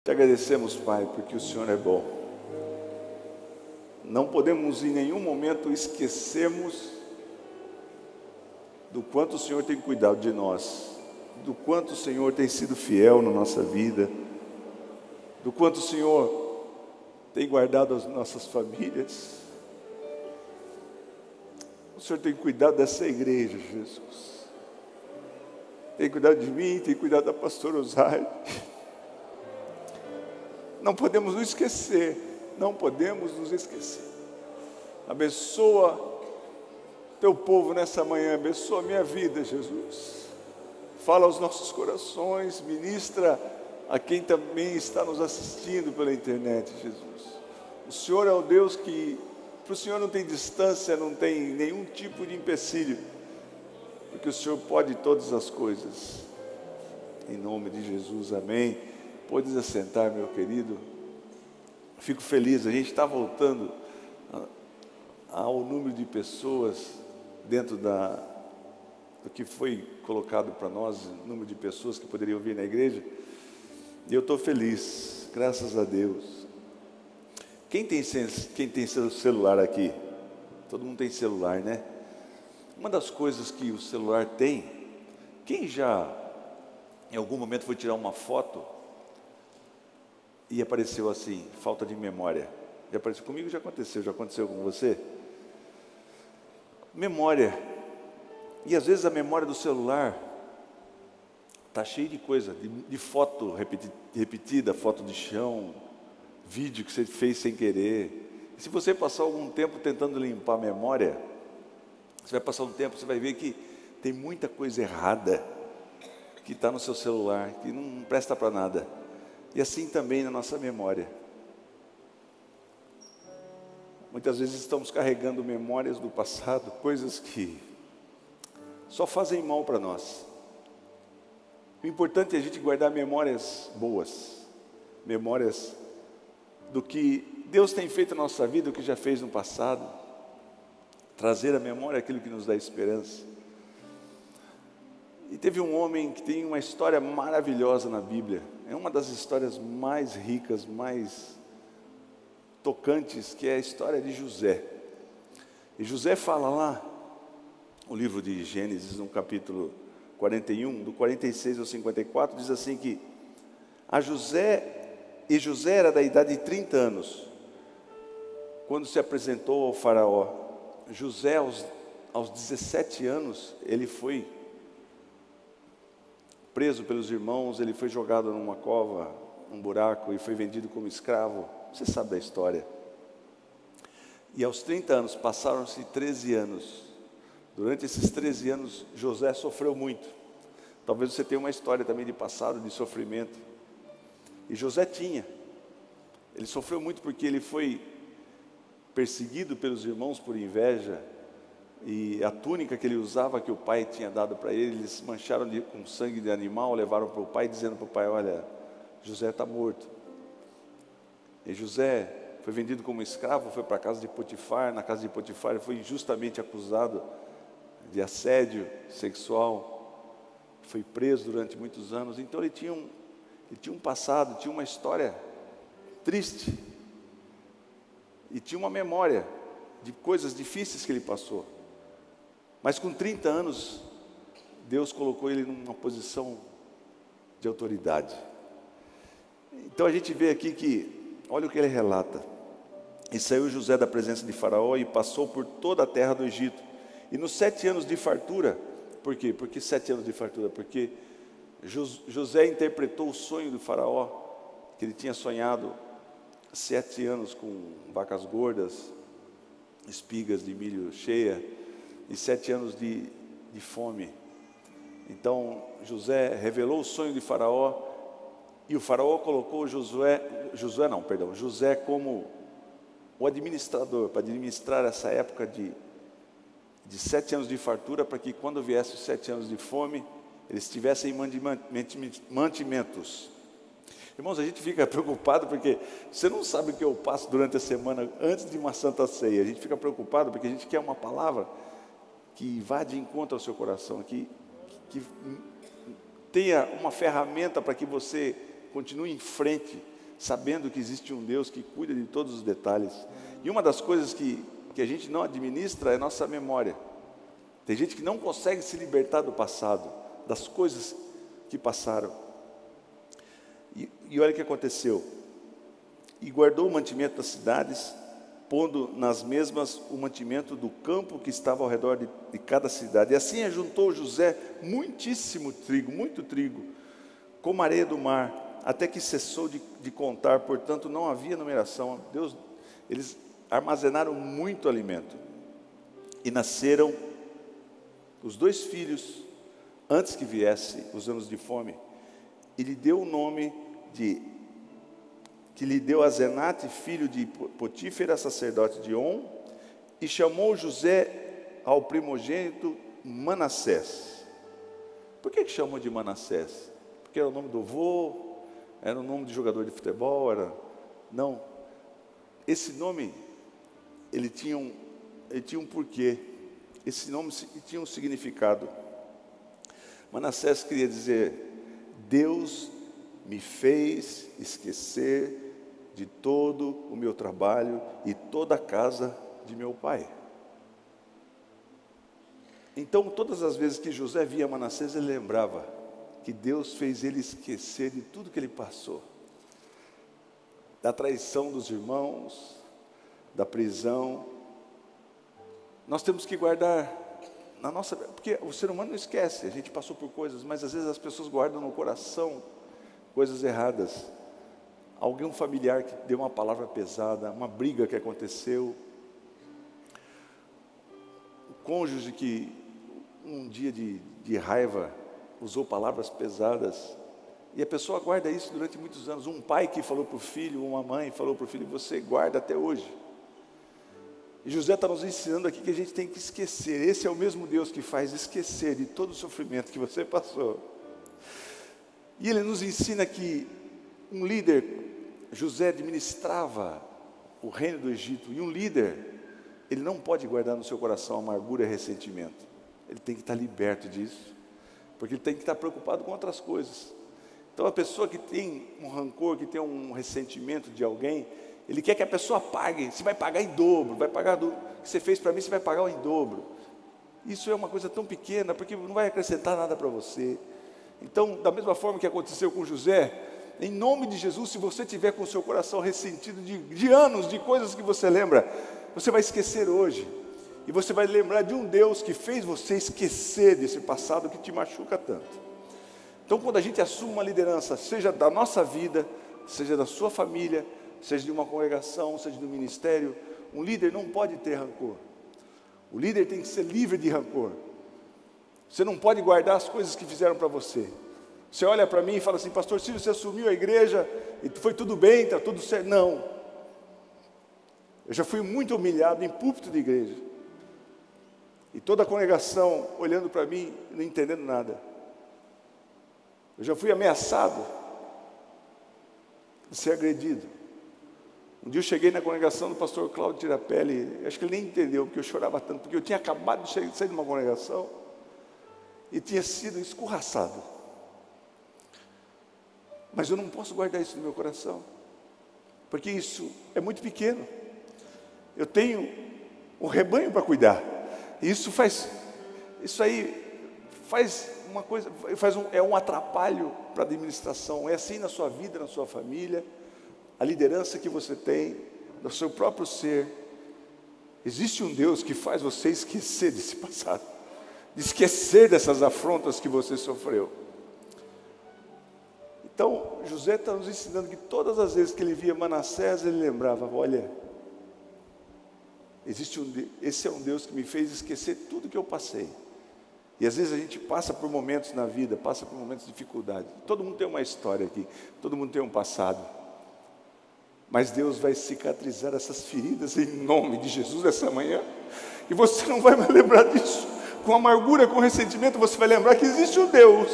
Te agradecemos, Pai, porque o Senhor é bom. Não podemos em nenhum momento esquecermos do quanto o Senhor tem cuidado de nós, do quanto o Senhor tem sido fiel na nossa vida, do quanto o Senhor tem guardado as nossas famílias. O Senhor tem cuidado dessa igreja, Jesus. Tem cuidado de mim, tem cuidado da pastora Osaide. Não podemos nos esquecer, não podemos nos esquecer. Abençoa teu povo nessa manhã, abençoa a minha vida, Jesus. Fala aos nossos corações, ministra a quem também está nos assistindo pela internet, Jesus. O Senhor é o Deus que, para o Senhor não tem distância, não tem nenhum tipo de empecilho, porque o Senhor pode todas as coisas. Em nome de Jesus, amém. Podes assentar, meu querido. Fico feliz, a gente está voltando ao número de pessoas dentro do que foi colocado para nós, o número de pessoas que poderiam vir na igreja, e eu estou feliz, graças a Deus. Quem tem seu celular aqui? Todo mundo tem celular, né? Uma das coisas que o celular tem, quem já em algum momento foi tirar uma foto e apareceu assim, falta de memória? Já apareceu comigo? Já aconteceu com você? Memória. E às vezes a memória do celular está cheia de coisa, de foto repetida, foto de chão, vídeo que você fez sem querer. E se você passar algum tempo tentando limpar a memória, você vai passar um tempo, você vai ver que tem muita coisa errada que está no seu celular, que não presta para nada. E assim também na nossa memória. Muitas vezes estamos carregando memórias do passado, coisas que só fazem mal para nós. O importante é a gente guardar memórias boas, memórias do que Deus tem feito na nossa vida, o que já fez no passado, trazer à memória aquilo que nos dá esperança. E teve um homem que tem uma história maravilhosa na Bíblia, é uma das histórias mais ricas, mais tocantes, que é a história de José. E José fala lá, o livro de Gênesis, no capítulo 41, do 46 ao 54, diz assim que José era da idade de 30 anos, quando se apresentou ao faraó. José, aos 17 anos, ele foi preso pelos irmãos, ele foi jogado numa cova, num buraco, e foi vendido como escravo. Você sabe da história. E aos 30 anos, passaram-se 13 anos. Durante esses 13 anos, José sofreu muito. Talvez você tenha uma história também de passado, de sofrimento. E José ele sofreu muito porque ele foi perseguido pelos irmãos por inveja, e a túnica que ele usava, que o pai tinha dado para ele, eles mancharam com sangue de animal, levaram para o pai, dizendo para o pai: olha, José está morto. E José foi vendido como escravo, foi para a casa de Potifar. Na casa de Potifar ele foi injustamente acusado de assédio sexual, foi preso durante muitos anos. Então ele tinha um passado, tinha uma história triste, e tinha uma memória de coisas difíceis que ele passou. Mas com 30 anos, Deus colocou ele numa posição de autoridade. Então a gente vê aqui que, olha o que ele relata: e saiu José da presença de Faraó e passou por toda a terra do Egito. E nos 7 anos de fartura, por quê? Por que 7 anos de fartura? Porque José interpretou o sonho do Faraó, que ele tinha sonhado 7 anos com vacas gordas, espigas de milho cheia, e 7 anos de fome. Então José revelou o sonho de Faraó, e o Faraó colocou José como o administrador, para administrar essa época de 7 anos de fartura, para que quando viesse os 7 anos de fome, eles tivessem mantimentos. Irmãos, a gente fica preocupado porque você não sabe o que eu passo durante a semana antes de uma santa ceia. A gente fica preocupado porque a gente quer uma palavra que vá de encontro ao seu coração, que tenha uma ferramenta para que você continue em frente sabendo que existe um Deus que cuida de todos os detalhes. E uma das coisas que a gente não administra é nossa memória. Tem gente que não consegue se libertar do passado, das coisas que passaram. E olha o que aconteceu. E guardou o mantimento das cidades, pondo nas mesmas o mantimento do campo que estava ao redor de cada cidade. E assim ajuntou José muitíssimo trigo, muito trigo, como a areia do mar, até que cessou de contar, portanto não havia numeração. Eles armazenaram muito alimento. E nasceram os 2 filhos, antes que viesse os anos de fome, e lhe deu o nome que lhe deu a Zenate, filho de Potífera, sacerdote de On, e chamou José ao primogênito Manassés. Por que chamou de Manassés? Porque era o nome do avô, era o nome de jogador de futebol, não. Esse nome, ele tinha um porquê. Esse nome tinha um significado. Manassés queria dizer: Deus me fez esquecer de todo o meu trabalho e toda a casa de meu pai. Então, todas as vezes que José via Manassés, ele lembrava que Deus fez ele esquecer de tudo que ele passou, da traição dos irmãos, da prisão. Nós temos que guardar na nossa, porque o ser humano não esquece, a gente passou por coisas, mas às vezes as pessoas guardam no coração coisas erradas. Alguém familiar que deu uma palavra pesada, uma briga que aconteceu, o cônjuge que um dia de raiva usou palavras pesadas, e a pessoa guarda isso durante muitos anos. Um pai que falou para o filho, uma mãe falou para o filho, você guarda até hoje. E José está nos ensinando aqui que a gente tem que esquecer. Esse é o mesmo Deus que faz esquecer de todo o sofrimento que você passou. E ele nos ensina que um líder, José administrava o reino do Egito, e um líder, ele não pode guardar no seu coração amargura e ressentimento. Ele tem que estar liberto disso, porque ele tem que estar preocupado com outras coisas. Então a pessoa que tem um rancor, que tem um ressentimento de alguém, ele quer que a pessoa pague. Você vai pagar em dobro, vai pagar do que você fez para mim, você vai pagar em dobro. Isso é uma coisa tão pequena, porque não vai acrescentar nada para você. Então, da mesma forma que aconteceu com José, em nome de Jesus, se você tiver com o seu coração ressentido de anos, de coisas que você lembra, você vai esquecer hoje. E você vai lembrar de um Deus que fez você esquecer desse passado que te machuca tanto. Então, quando a gente assume uma liderança, seja da nossa vida, seja da sua família, seja de uma congregação, seja do ministério, um líder não pode ter rancor. O líder tem que ser livre de rancor. Você não pode guardar as coisas que fizeram para você. Você olha para mim e fala assim, pastor Silvio, você assumiu a igreja e foi tudo bem, está tudo certo. Não. Eu já fui muito humilhado em púlpito de igreja. E toda a congregação olhando para mim, não entendendo nada. Eu já fui ameaçado de ser agredido. Um dia eu cheguei na congregação do pastor Cláudio Tirapelli, acho que ele nem entendeu, porque eu chorava tanto, porque eu tinha acabado de sair de uma congregação e tinha sido escorraçado. Mas eu não posso guardar isso no meu coração, porque isso é muito pequeno. Eu tenho um rebanho para cuidar. E isso aí faz uma coisa, é um atrapalho para a administração. É assim na sua vida, na sua família, a liderança que você tem, no seu próprio ser. Existe um Deus que faz você esquecer desse passado, de esquecer dessas afrontas que você sofreu. Então, José está nos ensinando que todas as vezes que ele via Manassés, ele lembrava, olha, esse é um Deus que me fez esquecer tudo que eu passei. E às vezes a gente passa por momentos na vida, passa por momentos de dificuldade. Todo mundo tem uma história aqui, todo mundo tem um passado. Mas Deus vai cicatrizar essas feridas em nome de Jesus essa manhã. E você não vai mais lembrar disso. Com amargura, com ressentimento, você vai lembrar que existe um Deus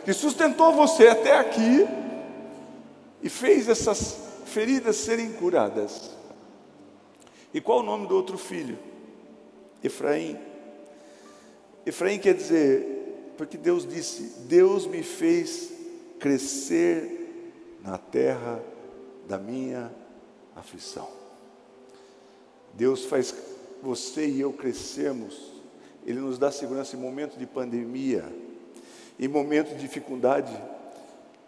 que sustentou você até aqui e fez essas feridas serem curadas. E qual o nome do outro filho? Efraim. Efraim quer dizer, porque Deus disse, Deus me fez crescer na terra da minha aflição. Deus faz você e eu crescermos. Ele nos dá segurança em momentos de pandemia, em momentos de dificuldade.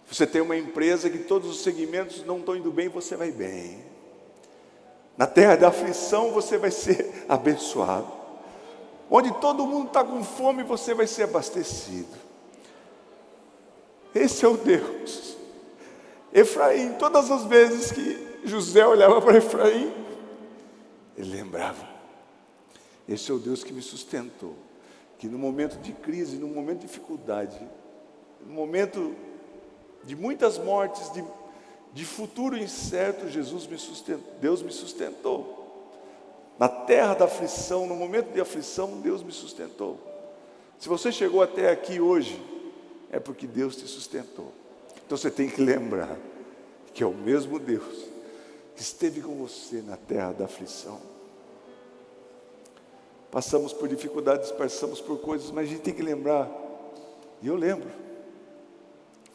Você tem uma empresa que todos os segmentos não estão indo bem, você vai bem. Na terra da aflição você vai ser abençoado. Onde todo mundo está com fome, você vai ser abastecido. Esse é o Deus. Efraim, todas as vezes que José olhava para Efraim, ele lembrava: esse é o Deus que me sustentou, que no momento de crise, no momento de dificuldade, no momento de muitas mortes, de futuro incerto, Deus me sustentou. Na terra da aflição, no momento de aflição, Deus me sustentou. Se você chegou até aqui hoje, é porque Deus te sustentou. Então você tem que lembrar que é o mesmo Deus que esteve com você na terra da aflição. Passamos por dificuldades, passamos por coisas, mas a gente tem que lembrar, e eu lembro,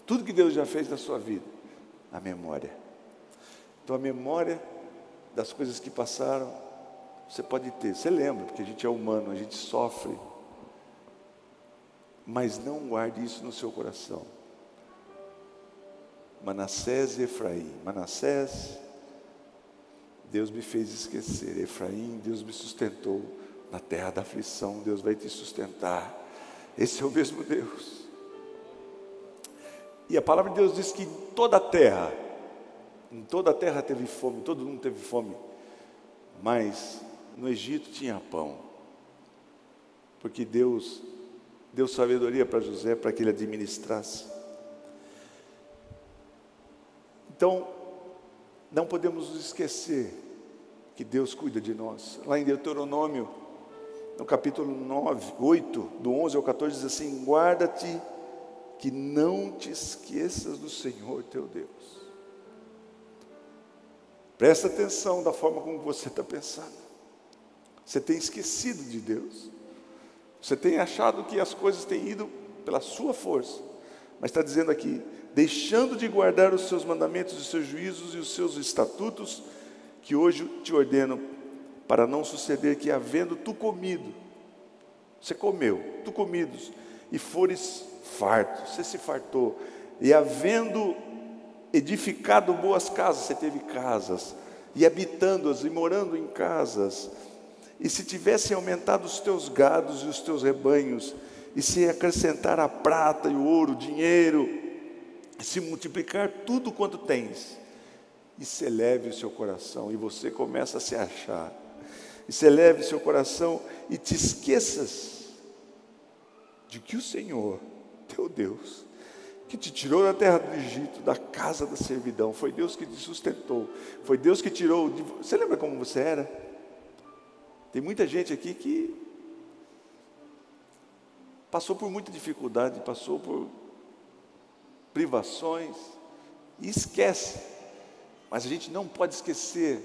tudo que Deus já fez na sua vida, a memória. Então a memória das coisas que passaram, você pode ter, você lembra, porque a gente é humano, a gente sofre, mas não guarde isso no seu coração. Manassés e Efraim. Manassés, Deus me fez esquecer. Efraim, Deus me sustentou. Na terra da aflição, Deus vai te sustentar. Esse é o mesmo Deus. E a palavra de Deus diz que em toda a terra teve fome, todo mundo teve fome. Mas no Egito tinha pão. Porque Deus deu sabedoria para José, para que ele administrasse. Então, não podemos nos esquecer que Deus cuida de nós. Lá em Deuteronômio, no capítulo 8, do 11 ao 14, diz assim: guarda-te que não te esqueças do Senhor teu Deus. Presta atenção da forma como você está pensando. Você tem esquecido de Deus. Você tem achado que as coisas têm ido pela sua força. Mas está dizendo aqui: deixando de guardar os seus mandamentos, os seus juízos e os seus estatutos, que hoje te ordeno, para não suceder que, havendo tu comido, você comeu, tu comidos, e fores farto, você se fartou, e havendo edificado boas casas, você teve casas, e habitando-as, e morando em casas, e se tivessem aumentado os teus gados e os teus rebanhos, e se acrescentar a prata e o ouro, o dinheiro, e se multiplicar tudo quanto tens, e se eleve o seu coração, e você começa a se achar, e se eleve o seu coração, e te esqueças de que o Senhor, teu Deus, que te tirou da terra do Egito, da casa da servidão, foi Deus que te sustentou, foi Deus que tirou, você lembra como você era? Tem muita gente aqui que passou por muita dificuldade, passou por privações, e esquece. Mas a gente não pode esquecer,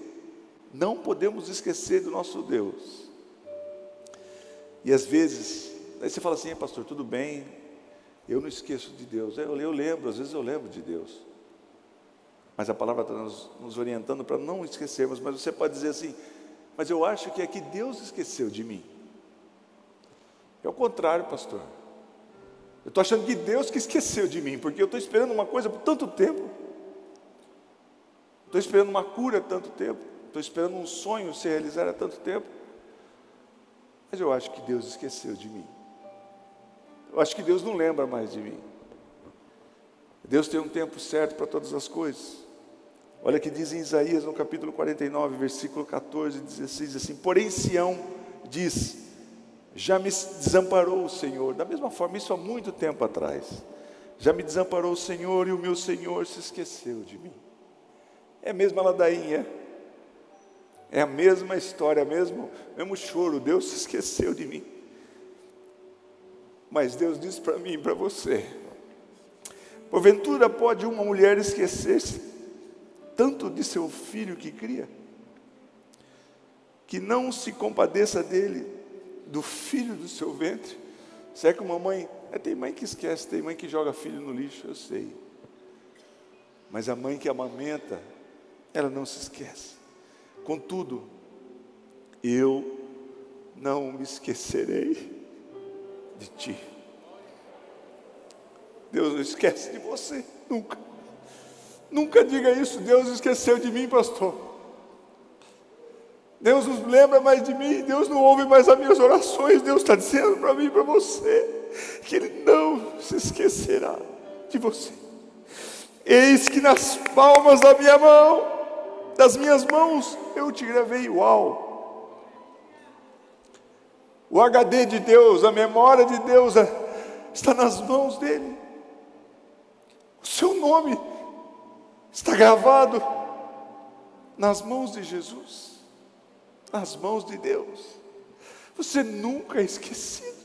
não podemos esquecer do nosso Deus. E às vezes, aí você fala assim: pastor, tudo bem, eu não esqueço de Deus. Eu lembro, às vezes eu lembro de Deus. Mas a palavra está nos orientando para não esquecermos. Mas você pode dizer assim: mas eu acho que é que Deus esqueceu de mim. É o contrário, pastor. Eu estou achando que Deus que esqueceu de mim, porque eu estou esperando uma coisa por tanto tempo. Estou esperando uma cura há tanto tempo. Estou esperando um sonho se realizar há tanto tempo. Mas eu acho que Deus esqueceu de mim. Eu acho que Deus não lembra mais de mim. Deus tem um tempo certo para todas as coisas. Olha o que diz em Isaías, no capítulo 49, versículo 14 e 16, assim: porém Sião diz: já me desamparou o Senhor. Da mesma forma, isso há muito tempo atrás. Já me desamparou o Senhor, e o meu Senhor se esqueceu de mim. É a mesma ladainha, é a mesma história, mesmo choro. Deus se esqueceu de mim. Mas Deus diz para mim e para você: porventura pode uma mulher esquecer-se tanto de seu filho que cria, que não se compadeça dele, do filho do seu ventre? Será que uma mãe... tem mãe que esquece, tem mãe que joga filho no lixo, eu sei. Mas a mãe que amamenta, ela não se esquece. Contudo, eu não me esquecerei de ti. Deus não esquece de você, nunca. Nunca diga isso, Deus esqueceu de mim, pastor. Deus não lembra mais de mim, Deus não ouve mais as minhas orações. Deus está dizendo para mim e para você, que Ele não se esquecerá de você. Eis que nas palmas da minha mão, das minhas mãos, eu te gravei. Uau! O HD de Deus, a memória de Deus está nas mãos dEle. O seu nome está gravado nas mãos de Jesus, nas mãos de Deus. Você nunca é esquecido.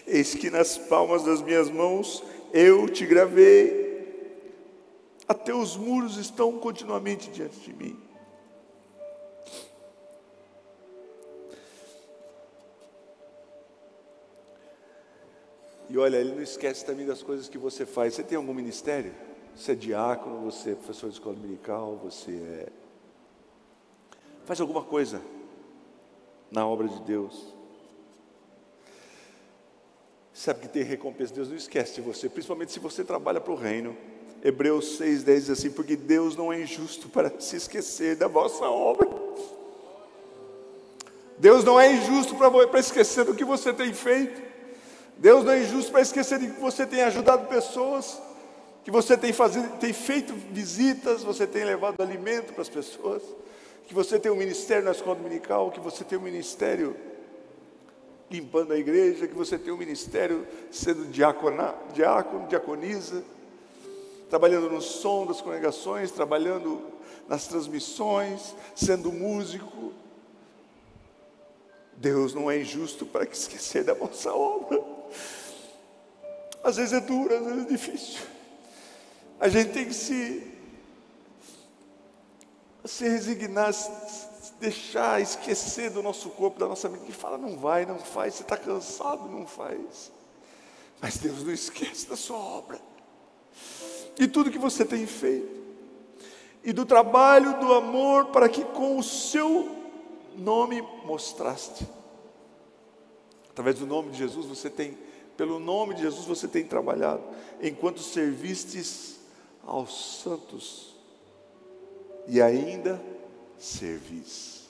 Eis que nas palmas das minhas mãos eu te gravei. Até os muros estão continuamente diante de mim. E olha, Ele não esquece também das coisas que você faz. Você tem algum ministério? Você é diácono, você é professor de escola dominical, você faz alguma coisa na obra de Deus. Sabe que tem recompensa. Deus não esquece de você, principalmente se você trabalha para o reino. Hebreus 6:10 diz assim: porque Deus não é injusto para se esquecer da vossa obra. Deus não é injusto para esquecer do que você tem feito. Deus não é injusto para esquecer de que você tem ajudado pessoas, que você tem feito visitas, você tem levado alimento para as pessoas, que você tem um ministério na escola dominical, que você tem um ministério limpando a igreja, que você tem um ministério sendo diácono, diaconisa, trabalhando no som das congregações, trabalhando nas transmissões, sendo músico. Deus não é injusto para esquecer da vossa obra. Às vezes é duro, às vezes é difícil. A gente tem que se resignar, se deixar esquecer do nosso corpo, da nossa mente, que fala: não vai, não faz, você está cansado, não faz. Mas Deus não esquece da sua obra, de tudo que você tem feito, e do trabalho, do amor, para que com o seu nome mostraste. Através do nome de Jesus pelo nome de Jesus você tem trabalhado, enquanto servistes aos santos, e ainda servis.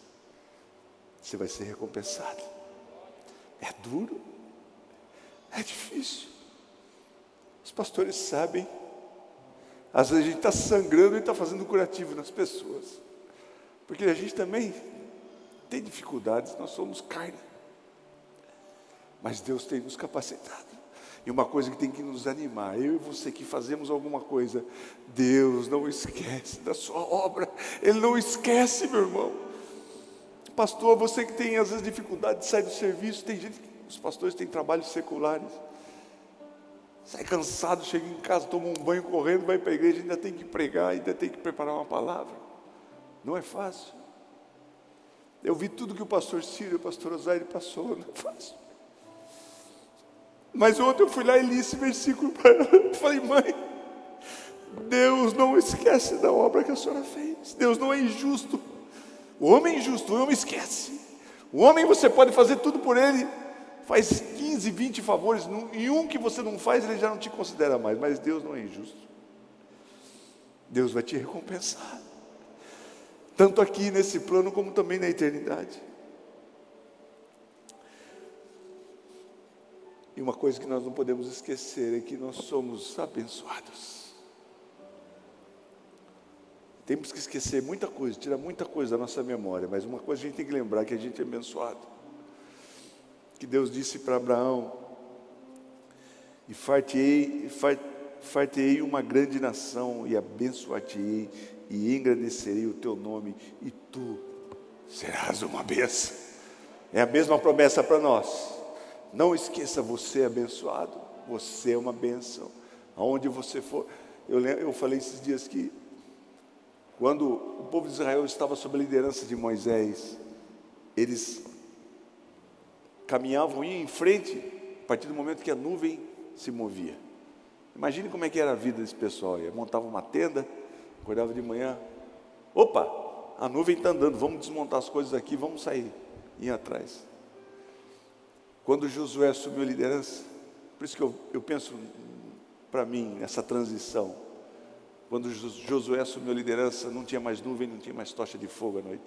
Você vai ser recompensado. É duro, é difícil. Os pastores sabem. Às vezes a gente está sangrando e está fazendo curativo nas pessoas, porque a gente também tem dificuldades, nós somos carne, mas Deus tem nos capacitado. E uma coisa que tem que nos animar, eu e você que fazemos alguma coisa, Deus não esquece da sua obra. Ele não esquece, meu irmão. Pastor, você que tem às vezes dificuldade de sair do serviço, tem gente, os pastores têm trabalhos seculares, sai cansado, chega em casa, toma um banho correndo, vai para a igreja, ainda tem que pregar, ainda tem que preparar uma palavra. Não é fácil. Eu vi tudo que o pastor Ciro e o pastor Osaire passou, não é fácil. Mas ontem eu fui lá e li esse versículo para ela. Falei: mãe, Deus não esquece da obra que a senhora fez. Deus não é injusto. O homem é injusto, o homem esquece. O homem, você pode fazer tudo por ele, faz 15, 20 favores, e um que você não faz, ele já não te considera mais. Mas Deus não é injusto. Deus vai te recompensar, tanto aqui nesse plano, como também na eternidade. E uma coisa que nós não podemos esquecer é que nós somos abençoados. Temos que esquecer muita coisa, tirar muita coisa da nossa memória, mas uma coisa a gente tem que lembrar, que a gente é abençoado. Que Deus disse para Abraão: e far-te-ei uma grande nação, e abençoar-te-ei, e engrandecerei o teu nome, e tu serás uma bênção. É a mesma promessa para nós. Não esqueça, você é abençoado, você é uma bênção, aonde você for. Eu falei esses dias que, quando o povo de Israel estava sob a liderança de Moisés, eles caminhavam, iam em frente, a partir do momento que a nuvem se movia. Imagine como é que era a vida desse pessoal. Montava uma tenda, Acordava de manhã, opa, a nuvem está andando, vamos desmontar as coisas aqui, vamos sair, ia atrás. Quando Josué assumiu a liderança, por isso que eu penso para mim, nessa transição, quando Josué assumiu a liderança, não tinha mais nuvem, não tinha mais tocha de fogo à noite.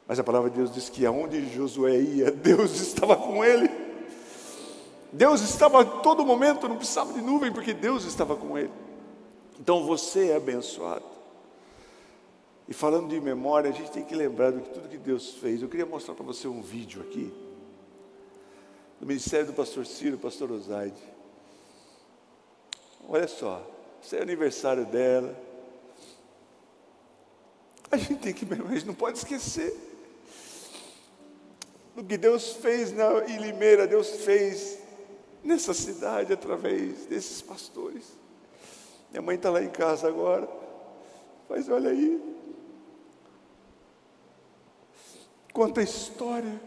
Mas a palavra de Deus diz que aonde Josué ia, Deus estava com ele. Deus estava a todo momento, não precisava de nuvem, porque Deus estava com ele. Então você é abençoado. E falando de memória, a gente tem que lembrar de tudo que Deus fez. Eu queria mostrar para você um vídeo aqui, do ministério do pastor Ciro, pastor Osaide. Olha só, esse é o aniversário dela. A gente não pode esquecer do que Deus fez em Limeira, Deus fez nessa cidade através desses pastores. Minha mãe está lá em casa agora, mas olha aí, quanta história,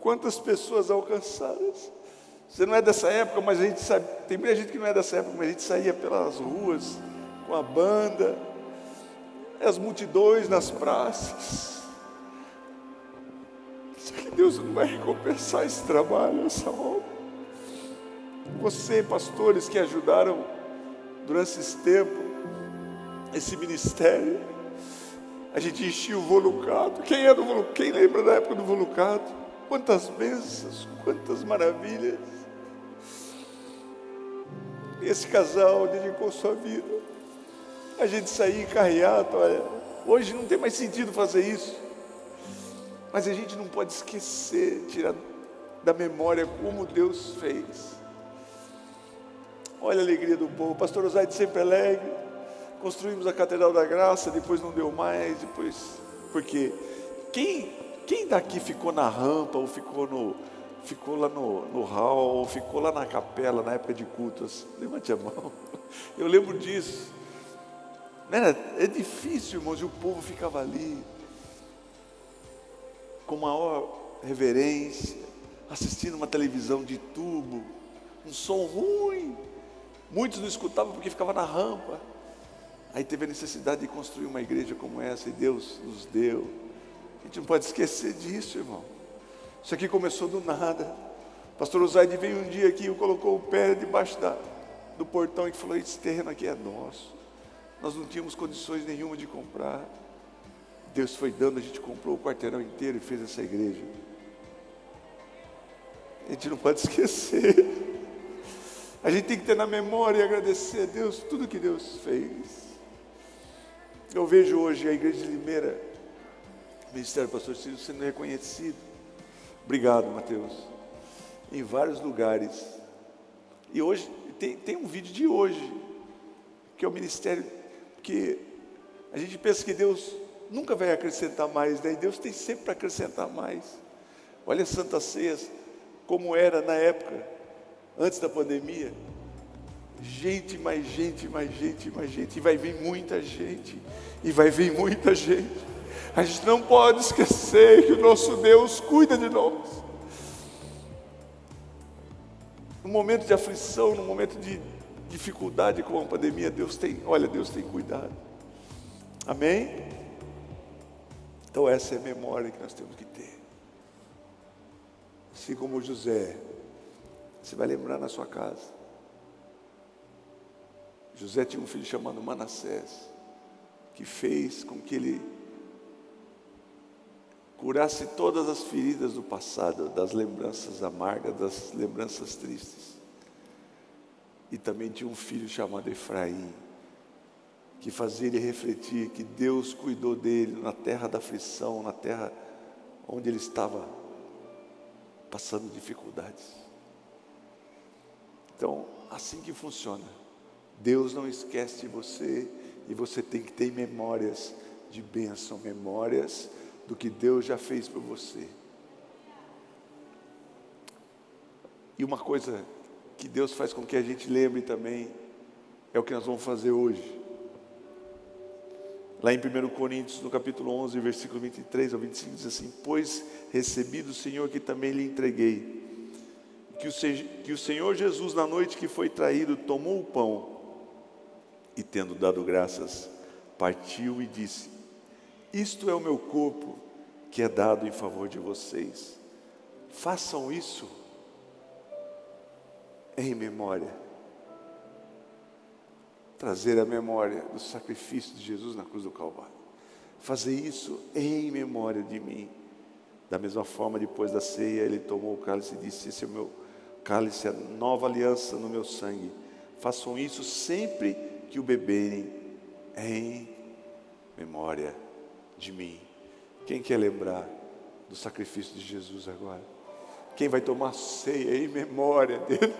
quantas pessoas alcançadas. Você não é dessa época, mas a gente sabe, tem muita gente que não é dessa época, mas a gente saía pelas ruas com a banda, as multidões nas praças. Só que Deus não vai recompensar esse trabalho, essa obra. Você, pastores que ajudaram durante esse tempo, esse ministério, a gente enchia o volucado. Quem é do volucado? Quem lembra da época do volucado? Quantas bênçãos, quantas maravilhas. Esse casal dedicou sua vida. A gente saía em carreata, olha, hoje não tem mais sentido fazer isso, mas a gente não pode esquecer, tirar da memória como Deus fez. Olha a alegria do povo. Pastor Osaide sempre alegre. Construímos a Catedral da Graça, depois não deu mais, porque quem daqui ficou na rampa, ou ficou lá no hall, ou ficou lá na capela, na época de cultos? Levante a mão. Eu lembro disso. É difícil, irmãos, e o povo ficava ali, com maior reverência, assistindo uma televisão de tubo, um som ruim. Muitos não escutavam porque ficava na rampa. Aí teve a necessidade de construir uma igreja como essa, e Deus nos deu. A gente não pode esquecer disso, irmão. Isso aqui começou do nada. O pastor Osaide veio um dia aqui e colocou o pé debaixo do portão e falou: esse terreno aqui é nosso. Nós não tínhamos condições nenhuma de comprar. Deus foi dando, a gente comprou o quarteirão inteiro e fez essa igreja. A gente não pode esquecer. A gente tem que ter na memória e agradecer a Deus tudo que Deus fez. Eu vejo hoje a igreja de Limeira, o ministério do pastor Ciro, sendo reconhecido. Obrigado, Mateus. Em vários lugares. E hoje, tem um vídeo de hoje, que é o ministério, que a gente pensa que Deus nunca vai acrescentar mais, né? E Deus tem sempre para acrescentar mais. Olha as Santas Ceias, como era na época, antes da pandemia. Gente, mais gente, mais gente, mais gente. E vai vir muita gente. E vai vir muita gente. A gente não pode esquecer que o nosso Deus cuida de nós. No momento de aflição, no momento de dificuldade com a pandemia, Deus tem cuidado. Amém? Então essa é a memória que nós temos que ter. Assim como José, você vai lembrar na sua casa. José tinha um filho chamado Manassés, que fez com que ele curasse todas as feridas do passado, das lembranças amargas, das lembranças tristes. E também tinha um filho chamado Efraim, que fazia ele refletir que Deus cuidou dele na terra da aflição, na terra onde ele estava passando dificuldades. Então, assim que funciona. Deus não esquece de você, e você tem que ter memórias de bênção, memórias do que Deus já fez por você. E uma coisa que Deus faz com que a gente lembre também, é o que nós vamos fazer hoje. Lá em 1 Coríntios, no capítulo 11, versículo 23 ao 25, diz assim: pois recebi do Senhor que também lhe entreguei, que o Senhor Jesus, na noite que foi traído, tomou o pão, E tendo dado graças, partiu e disse: isto é o meu corpo, que é dado em favor de vocês. Façam isso em memória. Trazer a memória do sacrifício de Jesus na cruz do Calvário. Fazer isso em memória de mim. Da mesma forma, depois da ceia, ele tomou o cálice e disse: esse é o meu cálice, a nova aliança no meu sangue. Façam isso sempre que o beberem, em memória de mim. Quem quer lembrar do sacrifício de Jesus agora? Quem vai tomar ceia em memória dele?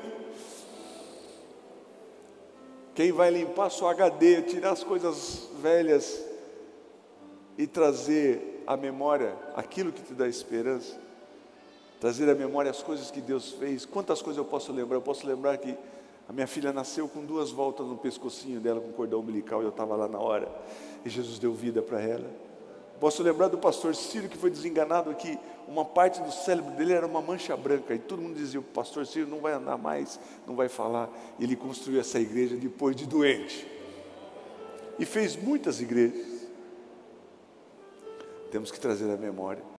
Quem vai limpar sua HD, tirar as coisas velhas e trazer à memória aquilo que te dá esperança? Trazer à memória as coisas que Deus fez. Quantas coisas eu posso lembrar? Eu posso lembrar que a minha filha nasceu com 2 voltas no pescocinho dela, com cordão umbilical, e eu estava lá na hora, e Jesus deu vida para ela. Posso lembrar do pastor Ciro, que foi desenganado, que uma parte do cérebro dele era uma mancha branca, e todo mundo dizia: o pastor Ciro não vai andar mais, não vai falar. E ele construiu essa igreja depois de doente, e fez muitas igrejas. Temos que trazer à memória.